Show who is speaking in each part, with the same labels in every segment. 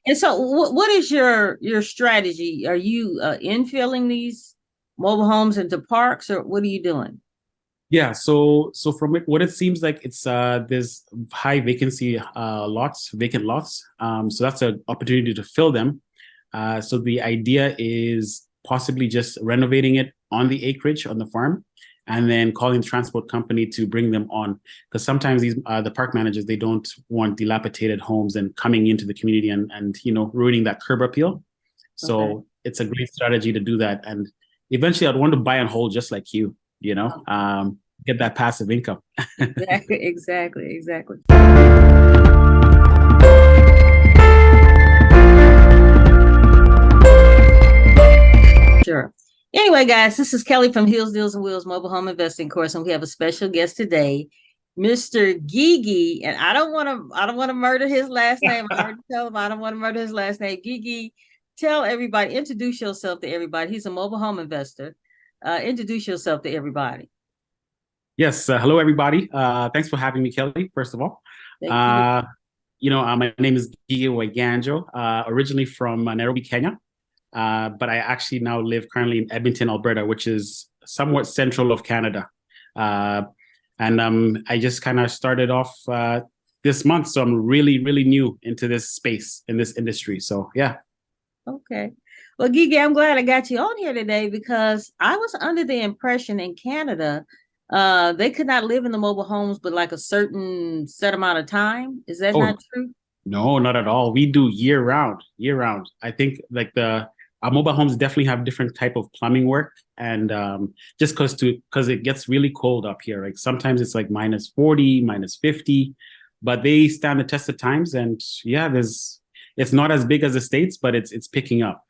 Speaker 1: And so what is your strategy? Are you infilling these mobile homes into parks, or what are you doing?
Speaker 2: Yeah, so from what it seems like, it's there's high vacancy vacant lots. So that's an opportunity to fill them. So the idea is possibly just renovating it on the acreage on the farm, and then calling the transport company to bring them on. Because sometimes these the park managers, they don't want dilapidated homes and coming into the community and ruining that curb appeal.
Speaker 1: Okay.
Speaker 2: So it's a great strategy to do that. And eventually, I'd want to buy and hold just like you. Get that passive income.
Speaker 1: Exactly, exactly, exactly. Sure. Anyway, guys, this is Kelly from Hills, Deals, and Wheels Mobile Home Investing Course, and we have a special guest today, Mr. Ngigi. And I don't want to murder his last name. I already tell him I don't want to murder his last name. Ngigi, tell everybody, introduce yourself to everybody. He's a mobile home investor. Introduce yourself to everybody.
Speaker 2: Yes. Hello, everybody. Thanks for having me, Kelly, first of all.
Speaker 1: Thank you.
Speaker 2: Uh, my name is Ngigi Waiganjo, originally from Nairobi, Kenya. But I actually now live currently in Edmonton, Alberta, which is somewhat central of Canada. Uh, and I just kind of started off this month. So I'm really, really new into this space, in this industry. So, yeah.
Speaker 1: Okay. Well, Gigi, I'm glad I got you on here today because I was under the impression in Canada, they could not live in the mobile homes but like a certain set amount of time. Is that
Speaker 2: Oh,
Speaker 1: not true?
Speaker 2: no, not at all. We do year round, year round. I think like the our mobile homes definitely have different type of plumbing work, and just because it gets really cold up here. Like sometimes it's like minus 40, minus 50, but they stand the test of times. And yeah, there's it's not as big as the States, but it's picking up.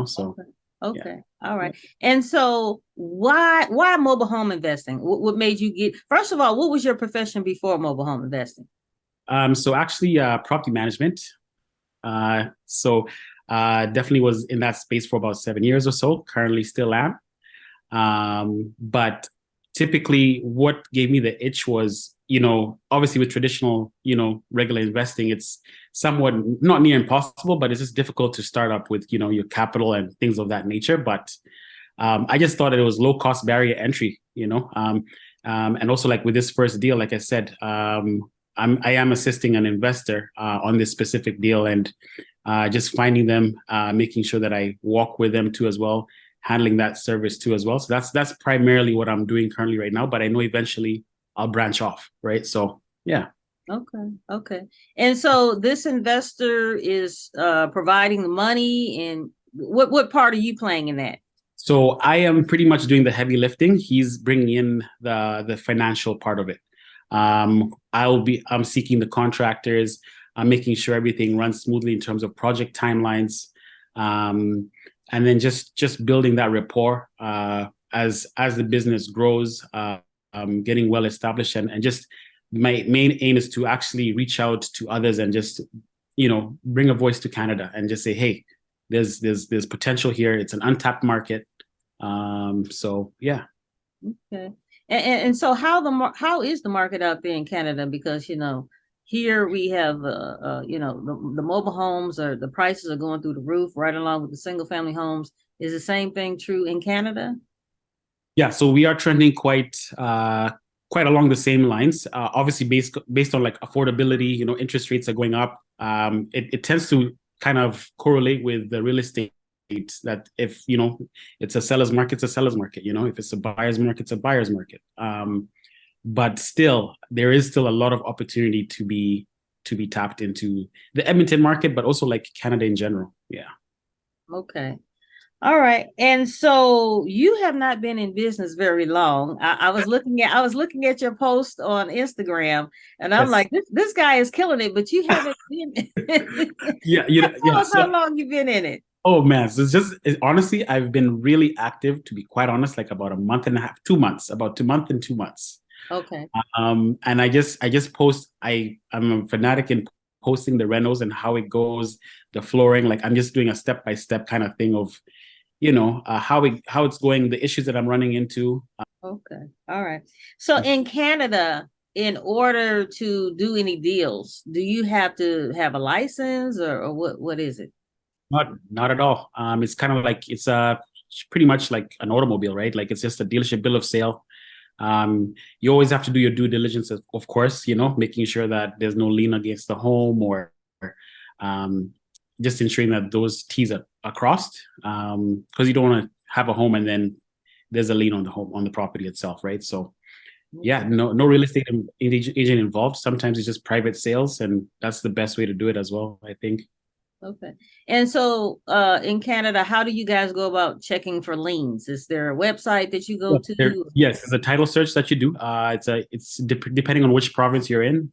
Speaker 2: So
Speaker 1: Okay.
Speaker 2: yeah.
Speaker 1: Okay. All right. And so why mobile home investing? What made you get first of all, what was your profession before mobile home investing?
Speaker 2: So actually, property management. Definitely was in that space for about 7 years or so. Currently, still am. But typically, what gave me the itch was, obviously with traditional, regular investing, it's somewhat not near impossible, but it's just difficult to start up with, your capital and things of that nature. But I just thought that it was low cost barrier entry, and also like with this first deal, like I said, I am assisting an investor on this specific deal, and just finding them, making sure that I walk with them too as well, handling that service too as well. So that's primarily what I'm doing currently right now. But I know eventually I'll branch off, right? So yeah.
Speaker 1: Okay. Okay. And so this investor is providing the money and what part are you playing in that?
Speaker 2: So I am pretty much doing the heavy lifting. He's bringing in the financial part of it. I'm seeking the contractors. I'm making sure everything runs smoothly in terms of project timelines, and then just building that rapport as the business grows, getting well established, and just my main aim is to actually reach out to others and just bring a voice to Canada and just say, hey, there's potential here. It's an untapped market. So yeah.
Speaker 1: Okay. And so how is the market out there in Canada? Because here we have the mobile homes or the prices are going through the roof right along with the single family homes. Is the same thing true in Canada?
Speaker 2: Yeah, so we are trending quite along the same lines. Obviously, based on like affordability, interest rates are going up. It tends to kind of correlate with the real estate. That if it's a seller's market, it's a seller's market. If it's a buyer's market, it's a buyer's market. But still, there is still a lot of opportunity to be tapped into the Edmonton market, but also like Canada in general. Yeah.
Speaker 1: Okay. All right. And so you have not been in business very long. I was looking at your post on Instagram and I'm
Speaker 2: Yes.
Speaker 1: like, this guy is killing it, but you haven't been
Speaker 2: Yeah.
Speaker 1: tell
Speaker 2: Yeah.
Speaker 1: us how long you've been in it.
Speaker 2: Oh man, so honestly, I've been really active, to be quite honest, like about a month and a half, 2 months, about 2 months and 2 months.
Speaker 1: Okay.
Speaker 2: And I just post. I'm a fanatic in posting the renos and how it goes, the flooring. Like I'm just doing a step by step kind of thing of how it's going, the issues that I'm running into.
Speaker 1: Okay. All right. So in Canada, in order to do any deals, do you have to have a license, or what is it?
Speaker 2: Not at all. It's kind of like it's pretty much like an automobile, right? Like it's just a dealership bill of sale. You always have to do your due diligence, of course, making sure that there's no lien against the home, or um, just ensuring that those T's are crossed. Because you don't want to have a home and then there's a lien on the home, on the property itself, right? So yeah, no real estate agent involved. Sometimes it's just private sales, and that's the best way to do it as well, I think.
Speaker 1: Okay. And so in Canada, how do you guys go about checking for liens? Is there a website that you go to?
Speaker 2: Yes, there's a title search that you do. Depending on which province you're in.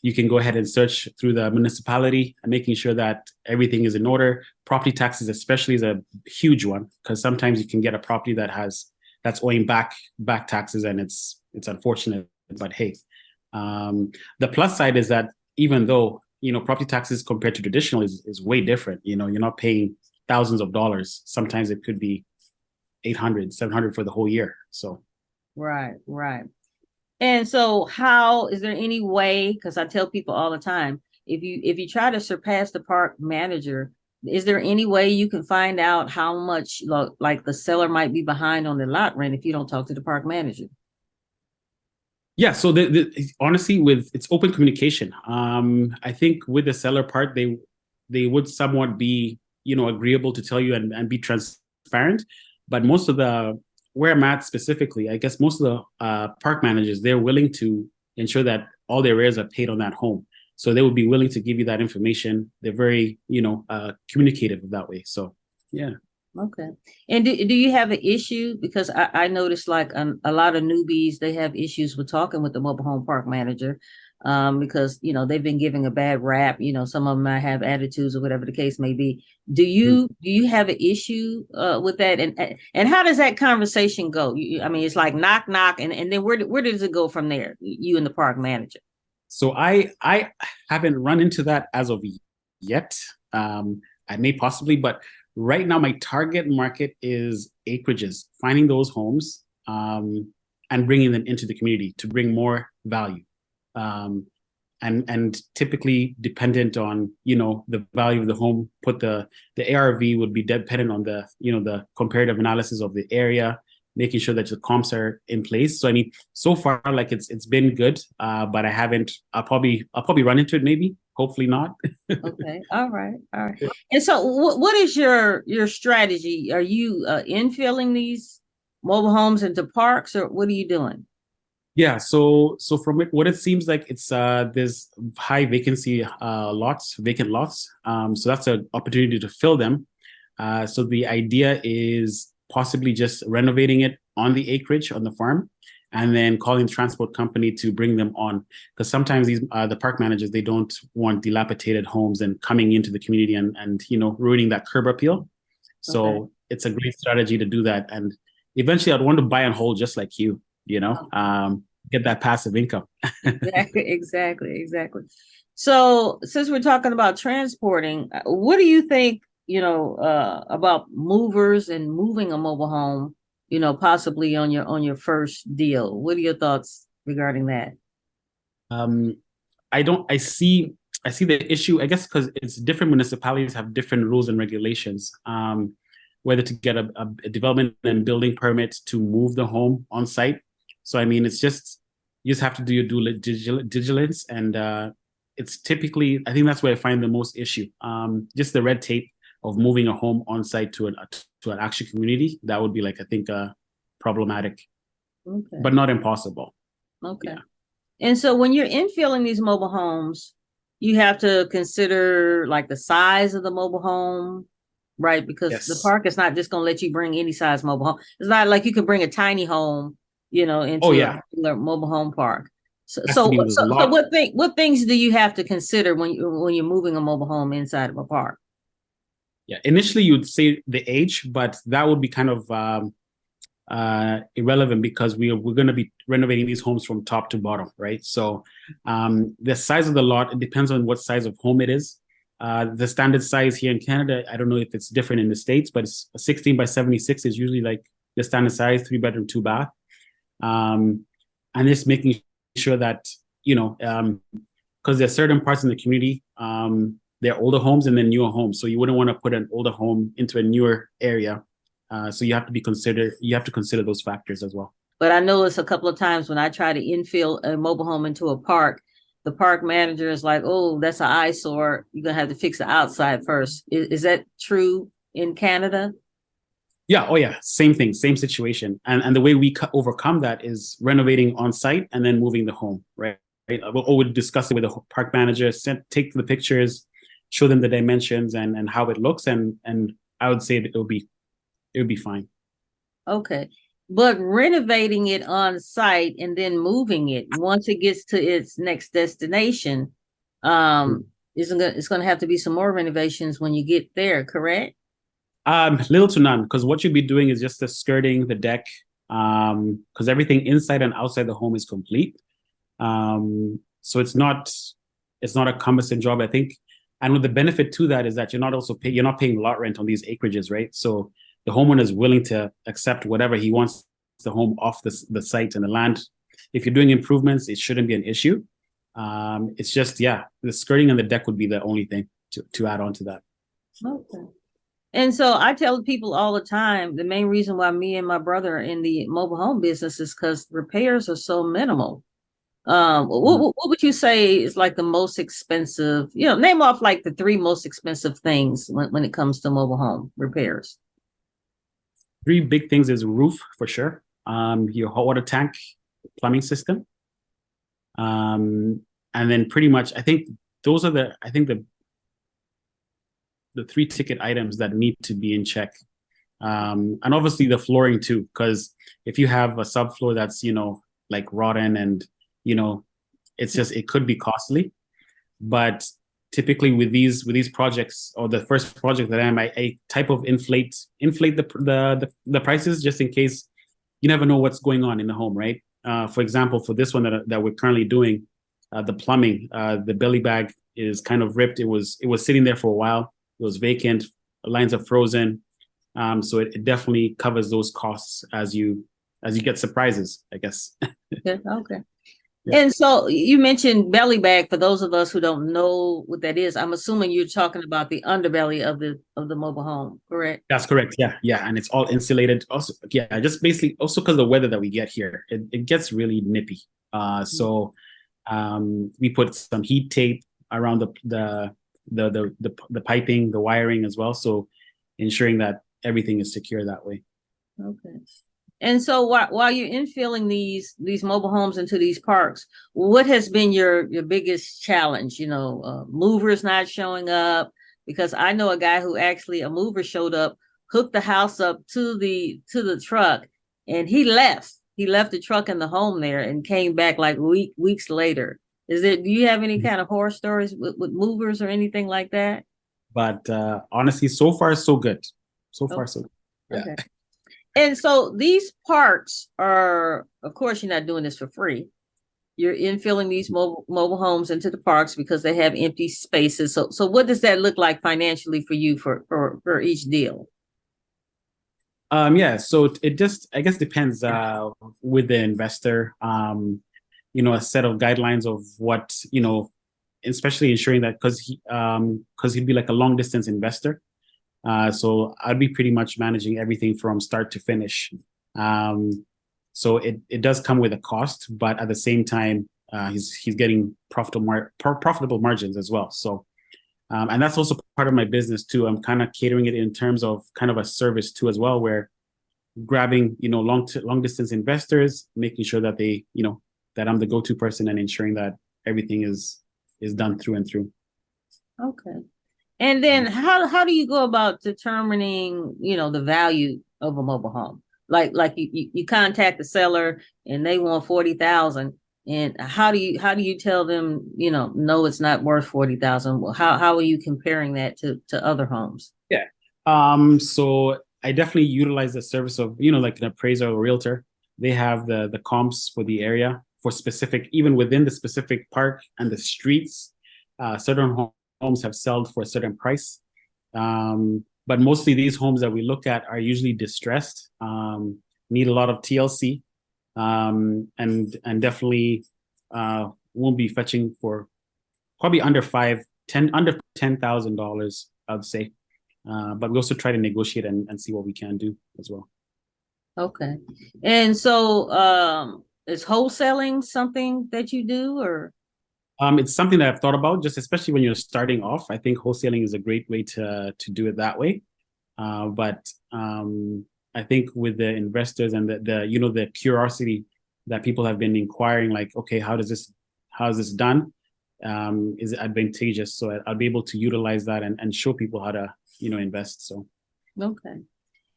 Speaker 2: You can go ahead and search through the municipality, and making sure that everything is in order. Property taxes, especially, is a huge one, because sometimes you can get a property that's owing back taxes, and it's unfortunate. But hey, the plus side is that even though property taxes compared to traditional is way different. You're not paying thousands of dollars. Sometimes it could be 800, 700 for the whole year. So
Speaker 1: Right. And so how is there any way, because I tell people all the time, if you try to surpass the park manager, is there any way you can find out how much like the seller might be behind on the lot rent if you don't talk to the park manager?
Speaker 2: yeah, so honestly, with it's open communication. I think with the seller part, they would somewhat be agreeable to tell you and be transparent. But most of the where I'm at specifically, I guess most of the park managers, they're willing to ensure that all their arrears are paid on that home. So they would be willing to give you that information. They're very communicative that way. So yeah.
Speaker 1: Okay. And do you have an issue? Because I noticed like a lot of newbies, they have issues with talking with the mobile home park manager, because, they've been giving a bad rap. Some of them might have attitudes or whatever the case may be. Do you have an issue with that? And how does that conversation go? I mean, it's like knock, knock. And then where does it go from there? You and the park manager.
Speaker 2: So I haven't run into that as of yet. I may possibly, but right now my target market is acreages, finding those homes, and bringing them into the community to bring more value. And typically dependent on the value of the home. Put the ARV would be dependent on the comparative analysis of the area, making sure that the comps are in place. So I mean, so far, like it's been good, but I haven't. I'll probably run into it, maybe. Hopefully not.
Speaker 1: Okay. All right. And so what is your strategy? Are you infilling these mobile homes into parks, or what are you doing?
Speaker 2: Yeah, so from what it seems like, it's there's high vacancy vacant lots. So that's an opportunity to fill them. So the idea is possibly just renovating it on the acreage on the farm, and then calling the transport company to bring them on. Because sometimes the park managers, they don't want dilapidated homes and coming into the community and ruining that curb appeal. So
Speaker 1: Okay.
Speaker 2: it's a great strategy to do that. And eventually, I'd want to buy and hold just like you. Get that passive income.
Speaker 1: Exactly. So since we're talking about transporting, what do you think, about movers and moving a mobile home, possibly on your first deal? What are your thoughts regarding that?
Speaker 2: Um, I see the issue, I guess, because it's different municipalities have different rules and regulations. Whether to get a development and building permit to move the home on site. So I mean, it's just you just have to do your due diligence, and it's typically, I think that's where I find the most issue. Just the red tape of moving a home on site to an actual community. That would be like, I think, problematic,
Speaker 1: Okay.
Speaker 2: but not impossible.
Speaker 1: Okay.
Speaker 2: Yeah.
Speaker 1: And so when you're infilling these mobile homes, you have to consider like the size of the mobile home, right? Because the
Speaker 2: Yes.
Speaker 1: park is not just going to let you bring any size mobile home. It's not like you can bring a tiny home,
Speaker 2: Oh
Speaker 1: into a
Speaker 2: yeah.
Speaker 1: regular mobile home park. So,
Speaker 2: Has to
Speaker 1: so,
Speaker 2: be a
Speaker 1: so, so
Speaker 2: lot.
Speaker 1: what things do you have to consider when you're moving a mobile home inside of a park?
Speaker 2: Yeah. Initially, you'd say the age, but that would be kind of irrelevant, because we're going to be renovating these homes from top to bottom, right? So the size of the lot, it depends on what size of home it is. The standard size here in Canada, I don't know if it's different in the States, but it's 16 by 76 is usually like the standard size, 3 bedroom, 2 bath. And just making sure that, because there's certain parts in the community, they're older homes and then newer homes. So you wouldn't want to put an older home into a newer area. So you have to consider those factors as well.
Speaker 1: But I noticed a couple of times when I try to infill a mobile home into a park, the park manager is like, "Oh, that's an eyesore. You're gonna have to fix the outside first." Is that true in Canada?
Speaker 2: Yeah. Oh, yeah. Same thing. Same situation. And the way we overcome that is renovating on site and then moving the home. Right. Right. We'll discuss it with the park manager. Take the pictures, show them the dimensions and how it looks, and I would say that it would be fine.
Speaker 1: Okay. But renovating it on site and then moving it once it gets to its next destination, it's gonna have to be some more renovations when you get there, correct?
Speaker 2: Little to none, because what you'd be doing is just the skirting, the deck, because everything inside and outside the home is complete. So it's not a cumbersome job, I think. And the benefit to that is that you're not paying lot rent on these acreages, right? So the homeowner is willing to accept whatever he wants the home off the site and the land. If you're doing improvements, it shouldn't be an issue. It's just, the skirting and the deck would be the only thing to add on to that.
Speaker 1: Okay. And so I tell people all the time, the main reason why me and my brother are in the mobile home business is because repairs are so minimal. What would you say is like the most expensive, name off like the three most expensive things when it comes to mobile home repairs?
Speaker 2: Three big things is roof for sure. Your hot water tank, plumbing system. And then pretty much, I think those are the three ticket items that need to be in check. And obviously the flooring too, because if you have a subfloor that's, like rotten and, it could be costly. But typically with these projects, or the first project that I type of inflate the prices just in case. You never know what's going on in the home, right? For example, for this one that we're currently doing, the plumbing, the belly bag is kind of ripped. It was sitting there for a while. It was vacant. Lines are frozen. So it definitely covers those costs as you get surprises, I guess.
Speaker 1: Okay.
Speaker 2: Yeah.
Speaker 1: And so you mentioned belly bag. For those of us who don't know what that is, I'm assuming you're talking about the underbelly of the mobile home, correct?
Speaker 2: That's correct. Yeah, yeah, and it's all insulated. Also, yeah, just basically also because the weather that we get here, it gets really nippy. So we put some heat tape around the piping, the wiring as well, so ensuring that everything is secure that way.
Speaker 1: Okay. And so while you're infilling these mobile homes into these parks, what has been your biggest challenge? Movers not showing up, because I know a guy who actually a mover showed up, hooked the house up to the truck, and he left. He left the truck in the home there and came back like weeks later. Do you have any kind of horror stories with movers or anything like that?
Speaker 2: But honestly, so far so good. So far so good. Yeah.
Speaker 1: Okay. And so these parks are, of course, you're not doing this for free. You're infilling these mobile homes into the parks because they have empty spaces. So what does that look like financially for you for each deal?
Speaker 2: So it just, I guess, depends with the investor. A set of guidelines of what, especially ensuring that because he'd be like a long distance investor. So I'd be pretty much managing everything from start to finish. So it does come with a cost, but at the same time, he's getting profitable margins as well. So, and that's also part of my business too. I'm kind of catering it in terms of kind of a service too as well, where grabbing long distance investors, making sure that they that I'm the go-to person and ensuring that everything is done through and through.
Speaker 1: Okay. And then how do you go about determining, the value of a mobile home? Like you contact the seller and they want 40,000. And how do you tell them, no, it's not worth 40,000? Well, how are you comparing that to other homes?
Speaker 2: Yeah. So I definitely utilize the service of, like an appraiser or realtor. They have the comps for the area for specific, even within the specific park and the streets. Certain homes have sold for a certain price. But mostly these homes that we look at are usually distressed, need a lot of TLC, and definitely won't be fetching for probably under $10,000, I'd say. But we also try to negotiate and see what we can do as well.
Speaker 1: Okay. And so is wholesaling something that you do, or?
Speaker 2: It's something that I've thought about, just especially when you're starting off. I think wholesaling is a great way to do it that way. But I think with the investors and the curiosity that people have been inquiring, like, okay, how is this done? Is it advantageous? So I'll be able to utilize that and show people how to, invest. So
Speaker 1: Okay.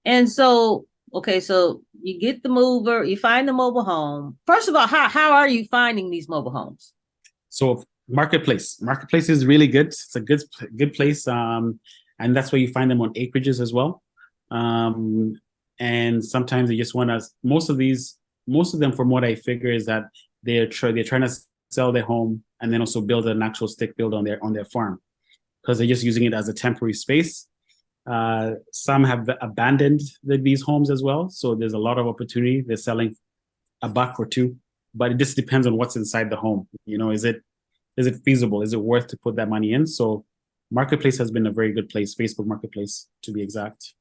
Speaker 1: And so, okay, so you get the mover, you find the mobile home. First of all, how are you finding these mobile homes?
Speaker 2: So marketplace is really good. It's a good place, and that's where you find them on acreages as well. And sometimes they just want us. Most of them, from what I figure, is that they're trying to sell their home and then also build an actual stick build on their farm, because they're just using it as a temporary space. Some have abandoned these homes as well, so there's a lot of opportunity. They're selling a buck or two, but it just depends on what's inside the home. Is it feasible? Is it worth to put that money in? So marketplace has been a very good place, Facebook Marketplace to be exact.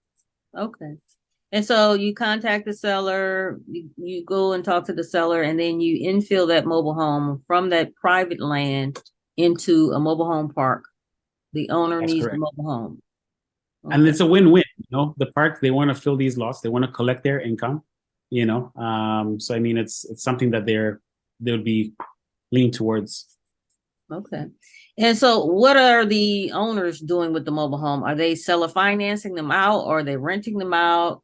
Speaker 1: Okay. And so you contact the seller, you go and talk to the seller, and then you infill that mobile home from that private land into a mobile home park. The owner
Speaker 2: That's
Speaker 1: needs
Speaker 2: correct.
Speaker 1: the mobile home. Okay.
Speaker 2: And it's a win-win. The park, they want to fill these lots, they want to collect their income. So I mean, it's something that they would be leaning towards.
Speaker 1: Okay. And so what are the owners doing with the mobile home? Are they seller financing them out, or are they renting them out?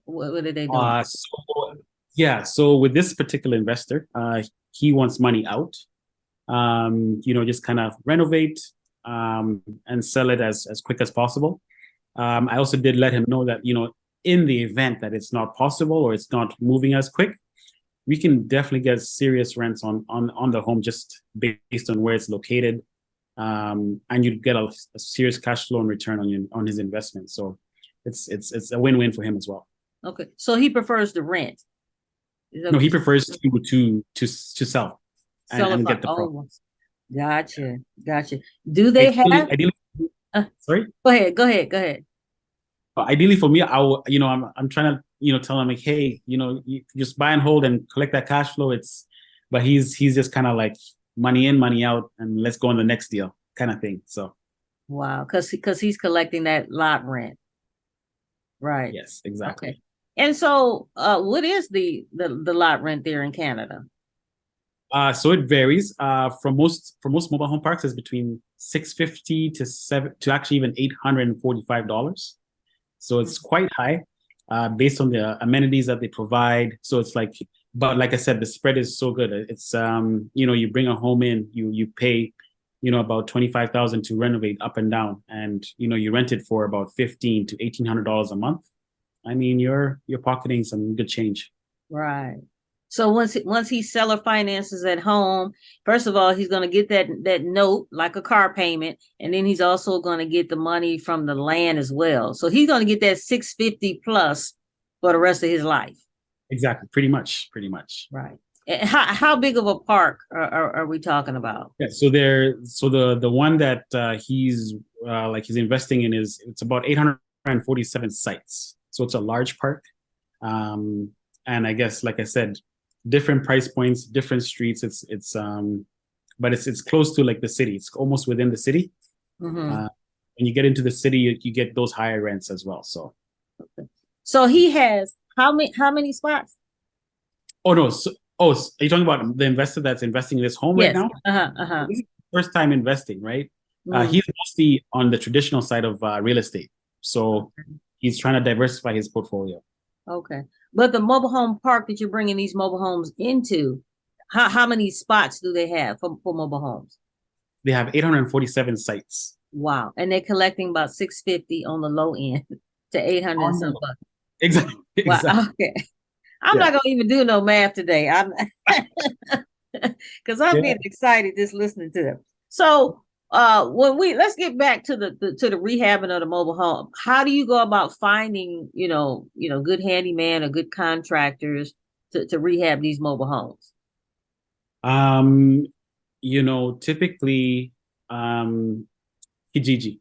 Speaker 1: What are they doing?
Speaker 2: So with this particular investor, he wants money out. Just kind of renovate and sell it as quick as possible. I also did let him know that, in the event that it's not possible or it's not moving as quick, we can definitely get serious rents on the home just based on where it's located. And you'd get a serious cash flow and return on his investment. So it's a win-win for him as well.
Speaker 1: Okay. So he prefers the rent.
Speaker 2: No, he prefers to sell and get the profit.
Speaker 1: Gotcha. Do they have?
Speaker 2: Ideally, sorry.
Speaker 1: Go ahead.
Speaker 2: Ideally for me, I'm trying to, tell him like, hey, you just buy and hold and collect that cash flow. But he's just kind of like money in, money out, and let's go on the next deal kind of thing. So
Speaker 1: wow, because he's collecting that lot rent, right?
Speaker 2: Yes, exactly.
Speaker 1: Okay. And so, what is the lot rent there in Canada?
Speaker 2: So it varies. For most mobile home parks, it's between $650 to actually even $845. So it's quite high, based on the amenities that they provide. So it's like, but like I said, the spread is so good. It's you bring a home in, you pay, about $25,000 to renovate up and down, and you rent it for about $1,500 to $1,800 a month. I mean, you're pocketing some good change.
Speaker 1: Right. So once he seller finances at home, first of all, he's going to get that note like a car payment, and then he's also going to get the money from the land as well. So he's going to get that 650 plus for the rest of his life.
Speaker 2: Exactly. Pretty much.
Speaker 1: Right. And how big of a park are we talking about?
Speaker 2: Yeah. So the one that he's investing in it's about 847 sites. So it's a large park. And I guess, like I said, different price points, different streets. But it's close to like the city. It's almost within the city.
Speaker 1: Mm-hmm.
Speaker 2: When you get into the city, you get those higher rents as well. So,
Speaker 1: so he has how many spots?
Speaker 2: Oh no! Are you talking about the investor that's investing in this home right now? This is first time investing, right? He's mostly on the traditional side of real estate, so he's trying to diversify his portfolio.
Speaker 1: Okay. But the mobile home park that you're bringing these mobile homes into, how many spots do they have for mobile homes?
Speaker 2: They have 847 sites.
Speaker 1: Wow. And they're collecting about 650 on the low end to 800 and some bucks.
Speaker 2: Exactly.
Speaker 1: Wow. Okay. I'm not going to even do no math today. I'm because I'm getting excited just listening to them. So let's get back to the rehabbing of the mobile home. How do you go about finding, good handyman or good contractors to rehab these mobile homes?
Speaker 2: Um, typically, Kijiji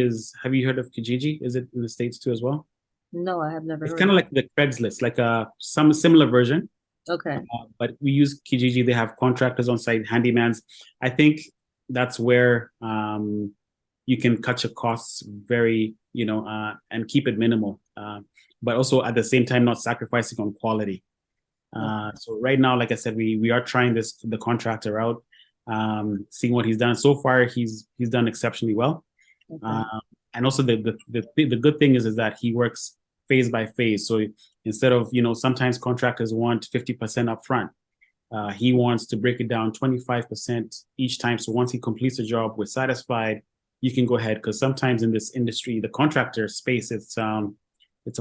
Speaker 2: is, have you heard of Kijiji? Is it in the States too as well?
Speaker 1: No, I have never
Speaker 2: It's
Speaker 1: heard
Speaker 2: kind
Speaker 1: of
Speaker 2: of like the Craigslist, like some similar version.
Speaker 1: it. Okay.
Speaker 2: But we use Kijiji. They have contractors on site, handymans. I think that's where you can cut your costs very, and keep it minimal. But also at the same time, not sacrificing on quality. So right now, like I said, we are trying the contractor out, seeing what he's done. So far, he's done exceptionally well.
Speaker 1: Okay.
Speaker 2: And also the good thing is that he works phase by phase. So instead of sometimes contractors want 50% upfront, he wants to break it down 25% each time. So once he completes the job, we're satisfied. You can go ahead, because sometimes in this industry, the contractor space, it's a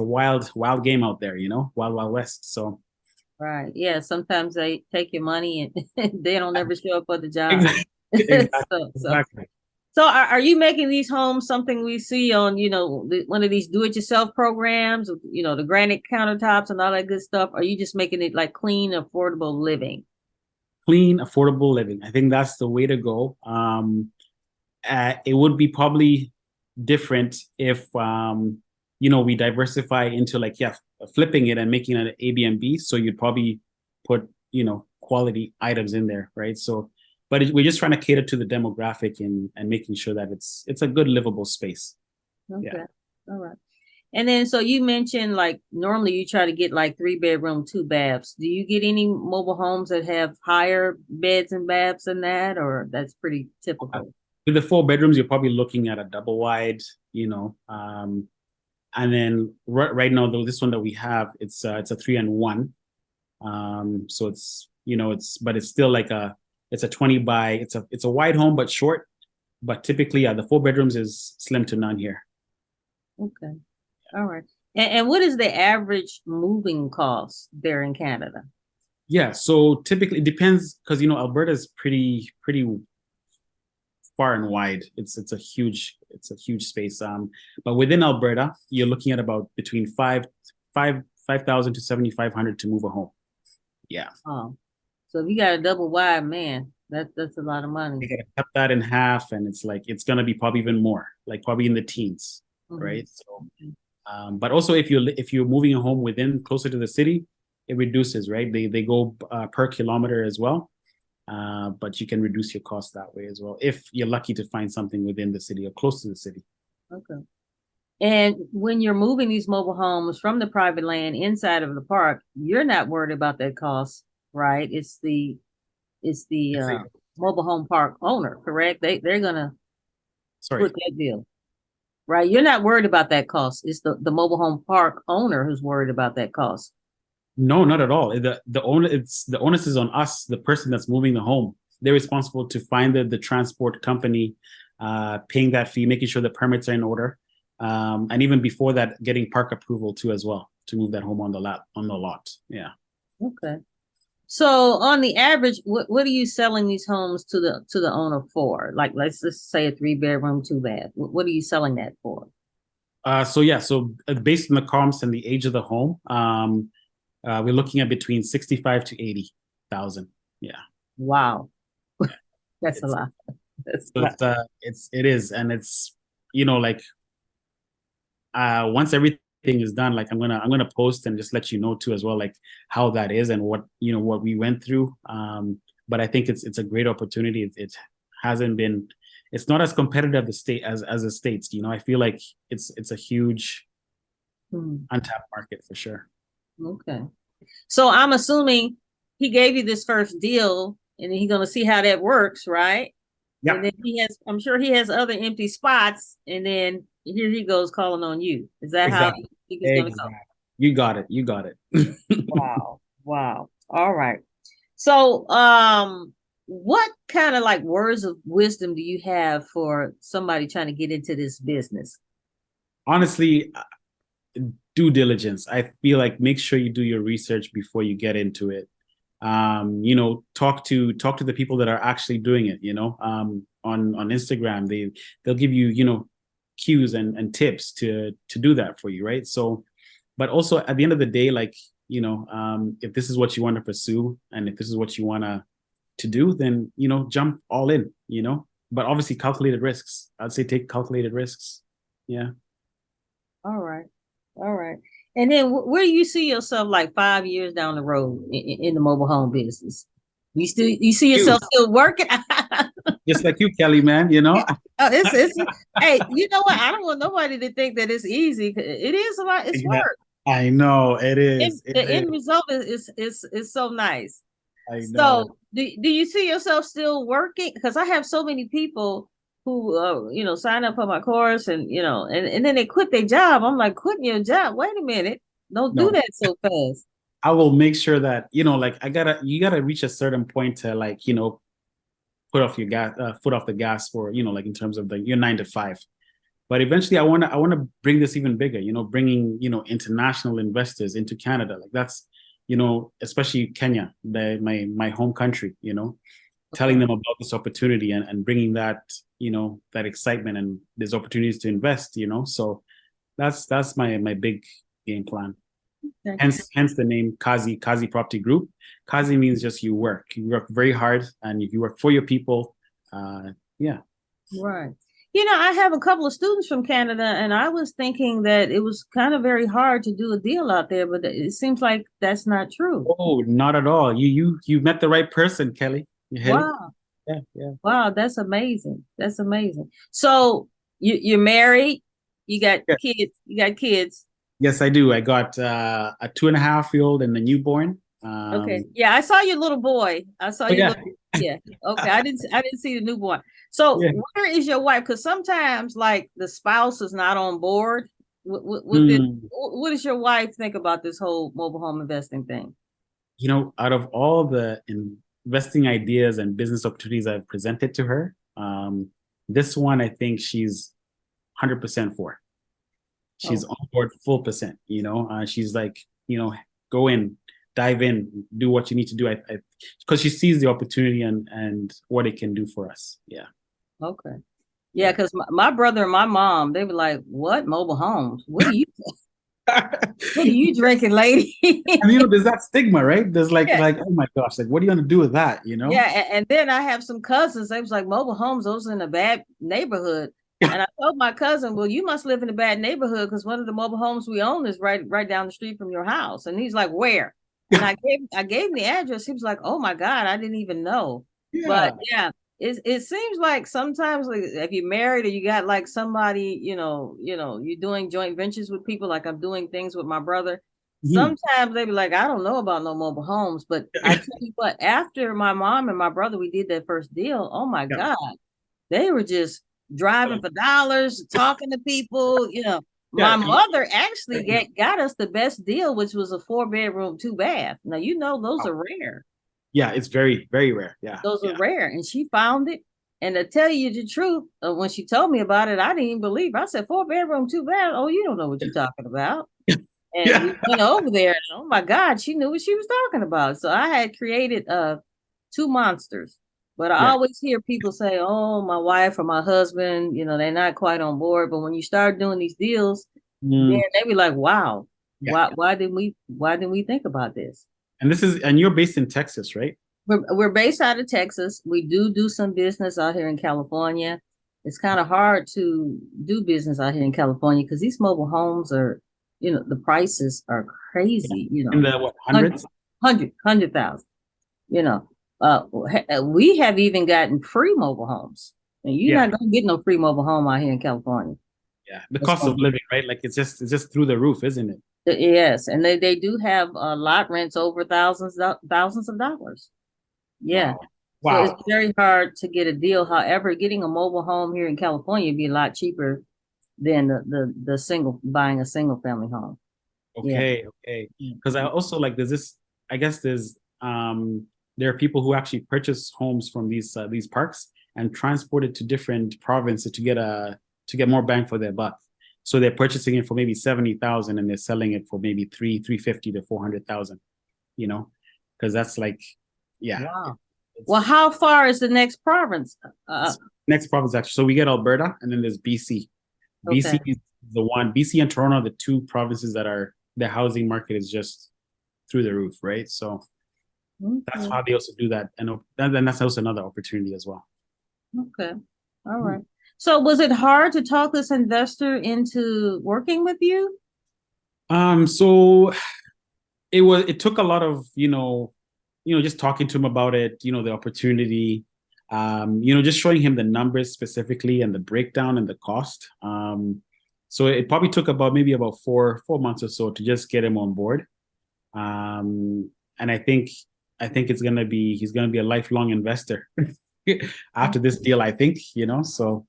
Speaker 2: wild game out there, wild west. So
Speaker 1: Right. Yeah. Sometimes they take your money and they don't ever show up for the job.
Speaker 2: exactly, exactly,
Speaker 1: So,
Speaker 2: exactly.
Speaker 1: so are you making these homes something we see on, one of these do-it-yourself programs, the granite countertops and all that good stuff? Are you just making it like clean, affordable living?
Speaker 2: Clean, affordable living. I think that's the way to go. It would be probably different if we diversify into like flipping it and making it an Airbnb. So you'd probably put quality items in there, right? So, but we're just trying to cater to the demographic and making sure that it's a good livable space.
Speaker 1: Okay.
Speaker 2: Yeah.
Speaker 1: All right. And then, so you mentioned like normally you try to get like 3 bedroom, 2 baths. Do you get any mobile homes that have higher beds and baths than that, or that's pretty typical?
Speaker 2: With the 4 bedrooms, you're probably looking at a double wide, and then right now though, this one that we have, it's a 3-and-1. So but it's still like it's a 20 by, it's a wide home but short. But typically, the 4 bedrooms is slim to none here.
Speaker 1: Okay. All right. And what is the average moving cost there in Canada?
Speaker 2: Yeah, so typically it depends, because Alberta is pretty far and wide. It's a huge space. But within Alberta, you're looking at about between 5,000 to 7,500 to move a home. Yeah.
Speaker 1: Oh, so if you got a double wide, man, that's a lot of
Speaker 2: You
Speaker 1: money.
Speaker 2: gotta cut that in half, and it's like it's gonna be probably even more, like probably in the teens,
Speaker 1: Mhm.
Speaker 2: right? So, but also if you're moving a home within closer to the city, it reduces, right? They go per kilometer as well, but you can reduce your cost that way as well if you're lucky to find something within the city or close to the city.
Speaker 1: Okay. And when you're moving these mobile homes from the private land inside of the park, you're not worried about that cost, right? It's the
Speaker 2: It's
Speaker 1: mobile home park owner, correct? They're gonna
Speaker 2: sorry.
Speaker 1: put that bill, right? You're not worried about that cost. It's the mobile home park owner who's worried about that cost.
Speaker 2: No, not at all. The onus is on us, the person that's moving the home. They're responsible to find the transport company, paying that fee, making sure the permits are in order, and even before that, getting park approval too as well to move that home on the lot. Yeah.
Speaker 1: Okay. So on the average, what are you selling these homes to the owner for? Like let's just say a 3 bedroom, 2 bath. What are you selling that for?
Speaker 2: So based on the comps and the age of the home, we're looking at between 65 to 80,000. Yeah.
Speaker 1: Wow, that's a
Speaker 2: It's
Speaker 1: lot. That's a
Speaker 2: so
Speaker 1: lot.
Speaker 2: it is, and it's like once everything is done, like I'm gonna post and just let you know too as well, like how that is and what we went through. But I think it's a great opportunity. It hasn't been, it's not as competitive the state as the states. I feel like it's a huge
Speaker 1: Hmm.
Speaker 2: untapped market for sure.
Speaker 1: Okay. So I'm assuming he gave you this first deal and then he's gonna see how that works, right? And
Speaker 2: Yeah,
Speaker 1: then I'm sure he has other empty spots, and then here he goes calling on you. Is that how
Speaker 2: exactly,
Speaker 1: you think it's gonna go?
Speaker 2: exactly. You got it. You got it.
Speaker 1: Wow. Wow. All right. So, what kind of like words of wisdom do you have for somebody trying to get into this business?
Speaker 2: Honestly, due diligence. I feel like make sure you do your research before you get into it. Talk to the people that are actually doing it. On Instagram, they'll give you cues and tips to do that for you, right? So, but also at the end of the day, like if this is what you want to pursue and if this is what you want to to do, then jump all in. But obviously calculated risks. I'd say take calculated risks. Yeah.
Speaker 1: All right. All right. And then where do you see yourself like 5 years down the road in the mobile home business? You see yourself still working?
Speaker 2: Just like you, Kelly, man.
Speaker 1: Oh, hey, you know what? I don't want nobody to think that it's easy. It is a lot. It's
Speaker 2: Yeah,
Speaker 1: work.
Speaker 2: I know it
Speaker 1: And
Speaker 2: is.
Speaker 1: the
Speaker 2: It
Speaker 1: end
Speaker 2: is.
Speaker 1: result is so nice.
Speaker 2: I know.
Speaker 1: So do you see yourself still working? Because I have so many people who sign up for my course and and then they quit their job. I'm like, quitting your job? Wait a minute. Don't do
Speaker 2: No,
Speaker 1: that so fast.
Speaker 2: I will make sure that like you gotta reach a certain point to like put off your gas, foot off the gas for like in terms of your 9 to 5. But eventually, I want to bring this even bigger. Bringing international investors into Canada. Like that's especially Kenya, my home country. Telling them about this opportunity and bringing that that excitement and there's opportunities to invest. So that's my big game plan.
Speaker 1: Okay.
Speaker 2: Hence the name Kazi Property Group. Kazi means just you work very hard and you work for your people. Yeah.
Speaker 1: Right. I have a couple of students from Canada, and I was thinking that it was kind of very hard to do a deal out there, but it seems like that's not true.
Speaker 2: Oh, not at all. You met the right person, Kelly. You hit it.
Speaker 1: Wow.
Speaker 2: Yeah, yeah.
Speaker 1: Wow, that's amazing. That's amazing. So you're married, you got
Speaker 2: Yeah.
Speaker 1: kids, you got kids.
Speaker 2: Yes, I do. I got a 2.5-year-old and a newborn.
Speaker 1: Okay. Yeah, I saw your little boy. I saw your
Speaker 2: Yeah.
Speaker 1: little yeah. Okay. I didn't see the newborn. So
Speaker 2: Yeah.
Speaker 1: where is your wife? Because sometimes like the spouse is not on board with this. What does your wife think about this whole mobile home investing thing?
Speaker 2: Out of all the investing ideas and business opportunities I've presented to her, this one I think she's 100% for. She's on board full percent. She's like, go in, dive in, do what you need to do. Because she sees the opportunity and what it can do for us. Yeah.
Speaker 1: Okay. Yeah, because my brother and my mom, they were like, "What mobile homes? What are you? What are you drinking, lady?"
Speaker 2: And there's that stigma, right? There's like oh my gosh, like what are you gonna do with that?
Speaker 1: Yeah, and then I have some cousins. They was like, "Mobile homes, those in a bad neighborhood." And I told my cousin, "Well, you must live in a bad neighborhood because one of the mobile homes we own is right down the street from your house." And he's like, "Where?" And I gave him the address. He was like, "Oh my God, I didn't even know."
Speaker 2: Yeah.
Speaker 1: But yeah, it seems like sometimes like if you're married or you got like somebody, you're doing joint ventures with people, like I'm doing things with my brother. Sometimes they be like, I don't know about no mobile homes, but I tell you what, after my mom and my brother, we did that first deal. Oh my God, they were just driving for dollars, talking to people. My mother actually got us the best deal, which was a 4-bedroom, 2-bath. Now those are rare.
Speaker 2: Yeah, it's very, very rare. Yeah,
Speaker 1: those are rare, and she found it. And to tell you the truth, when she told me about it, I didn't even believe. I said 4-bedroom, 2-bath. Oh, you don't know what you're talking about. And we went over there, and oh my God, she knew what she was talking about. So I had created 2 monsters. But I always hear people say, "Oh, my wife or my husband, they're not quite on board." But when you start doing these deals, then they be like, "Wow, why didn't we think about this?"
Speaker 2: And you're based in Texas, right?
Speaker 1: We're based out of Texas. We do some business out here in California. It's kind of hard to do business out here in California because these mobile homes are, the prices are crazy.
Speaker 2: In the what, hundreds?
Speaker 1: 100,000. We have even gotten free mobile homes, and you're not gonna get no free mobile home out here in California.
Speaker 2: Yeah, the cost of living, right? Like it's just through the roof, isn't it?
Speaker 1: Yes, and they do have lot rents over thousands of dollars. Yeah.
Speaker 2: Wow.
Speaker 1: So it's very hard to get a deal. However, getting a mobile home here in California would be a lot cheaper than buying a single family home.
Speaker 2: Okay, okay. Because I also like I guess there are people who actually purchase homes from these parks and transport it to different provinces to get more bang for their buck. So they're purchasing it for maybe 70,000 and they're selling it for maybe 350 to 400,000. Because that's like, yeah.
Speaker 1: Wow. Well, how far is the next province?
Speaker 2: Next province actually. So we get Alberta and then there's BC.
Speaker 1: Okay.
Speaker 2: BC is the one. BC and Toronto are the 2 provinces that the housing market is just through the roof, right? So That's
Speaker 1: Okay.
Speaker 2: how they also do that. And then that's also another opportunity as well.
Speaker 1: Okay. All right. So was it hard to talk this investor into working with you?
Speaker 2: So it took a lot of, just talking to him about it, the opportunity, just showing him the numbers specifically and the breakdown and the cost. So it probably took maybe about 4 months or so to just get him on board. And I think he's gonna be a lifelong investor after this deal, I think, so.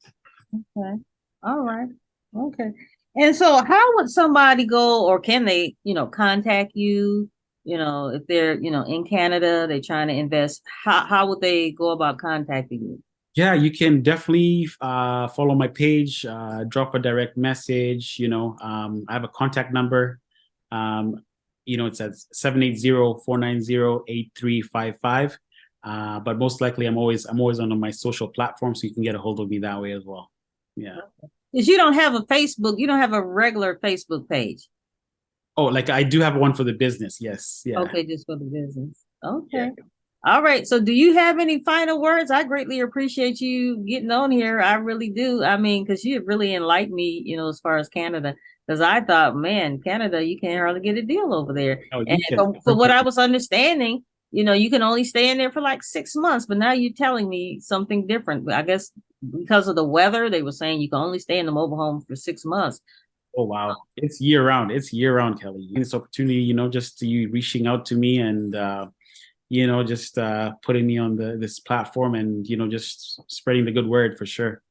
Speaker 1: Okay. All right. Okay. And so how would somebody go, or can they, contact you, if they're, in Canada, they're trying to invest, how would they go about contacting you?
Speaker 2: Yeah, you can definitely follow my page, drop a direct message. I have a contact number. It's at 780-490-8355. But most likely I'm always on my social platform, so you can get a hold of me that way as well. Yeah.
Speaker 1: Because you don't have a Facebook, you don't have a regular Facebook page.
Speaker 2: Oh, like I do have one for the business. Yes. Yeah.
Speaker 1: Okay, just for the business.
Speaker 2: Yeah.
Speaker 1: Okay. All right. So do you have any final words? I greatly appreciate you getting on here. I really do. I mean, because you really enlightened me, as far as Canada. Because I thought, man, Canada, you can't hardly get a deal over there.
Speaker 2: Oh,
Speaker 1: And
Speaker 2: you can.
Speaker 1: for what I was understanding, you can only stay in there for like 6 months. But now you're telling me something different. I guess because of the weather, they were saying you can only stay in the mobile home for 6 months.
Speaker 2: Oh wow, it's year round. It's year round, Kelly. This opportunity, just you reaching out to me and just putting me on this platform and just spreading the good word for sure.